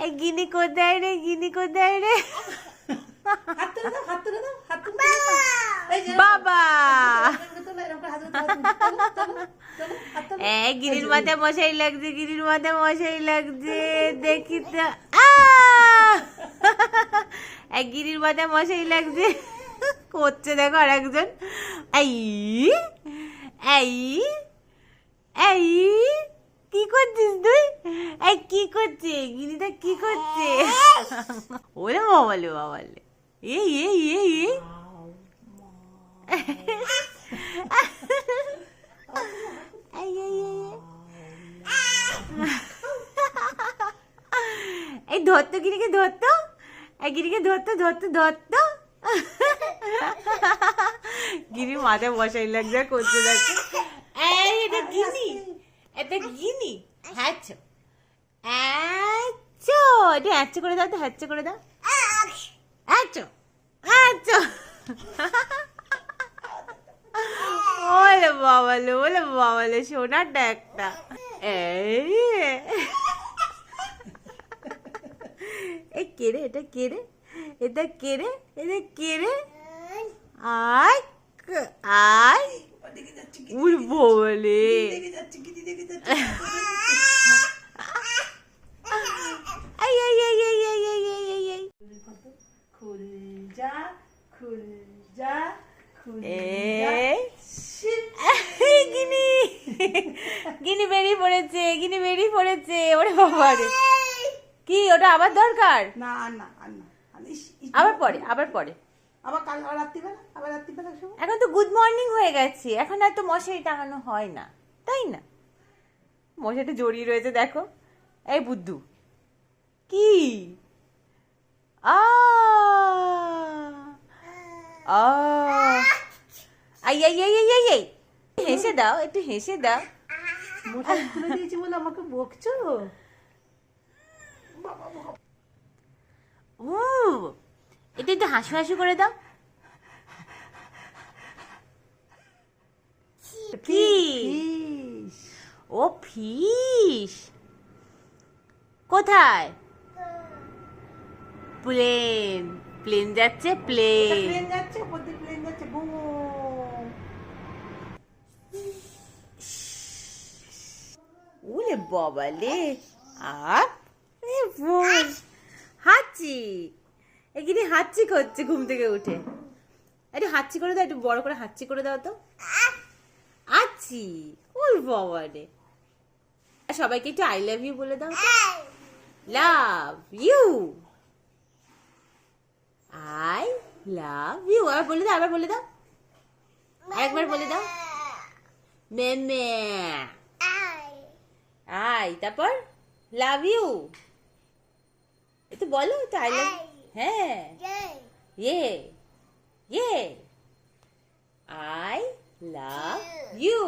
এই গিনি কোথায় রে, গিনি কোথায় রে? বাবা গিরির মাথায় মশাই লাগছে, গিরির মাথায় মশাই লাগছে, দেখি তো। গিরির মাথায় মশাই লাগছে করছে, দেখো আর একজন। এই এই এই কি করছিস তুই? এই কি করছে গিরিটা, কি করছে? ওরে বাবালে বাবালে, এই এই এই এই এই ধরতো গিরিকে, ধরতো, এই গিরিকে ধরতো, ধরতো, ধরতো। গিরির মাথায় বসাই লাগছে করতে দেখো। এই এটা গিনি, এটা গিনি। হ্যাঁচো হ্যাঁচো, এটা হ্যাঁচো করে দাও তো, হ্যাঁচো করে দাও। হ্যাঁচো হ্যাঁচো। ওলে বাবালে, ওলে বাবালে, সোনারটা একটা। এই কে রে, এটা কে রে, এটা কে রে, এটা কে রে? আয় আয় উঠবো বলে। গিনি বেরিয়ে পড়েছে, গিনি বেরিয়ে পড়েছে। ওরে বাবা রে, কি ওটা আবার দরকার? না না, আবার পরে, আবার পরে, আবার কাল, আবার রাত্রিবেলা, আবার রাত্রিবেলা। এখন তো গুড মর্নিং হয়ে গেছে, এখন আর তো মশারি টাঙানো হয় না, তাই না? মশারিটা জড়িয়ে রয়েছে দেখো। এই বুদ্ধু কি হেসে দাও, একটু হেসে দাও। মশারি তুলে দিয়েছি বলে আমাকে বকছো? ও এটা একটু হাসি হাসি করে দাও। ফিশ, ও ফিশ কোথায়? প্লেন, প্লেন যাচ্ছে, প্লেন। প্লেন যাচ্ছে, উপর দিয়ে প্লেন যাচ্ছে। গো ওলে বাবালে, আর হাঁচি, এখানে হাঁচি করছে ঘুম থেকে উঠে। একটু হাঁচি করে দাও, একটু বড় করে হাঁচি করে দাও তো। আছি, ওই বাবা রে। সবাইকে একটু আই লাভ ইউ বলে দাও। Love you, I love you. আবার বলে দাও, আবার বলে দাও, আরেকবার বলে দাও। মেমে আই, তারপর লাভ ইউ। একটু বলো তো আই লাভ। হ্যাঁ, ইয়ে ইয়ে, আই লাভ ইউ।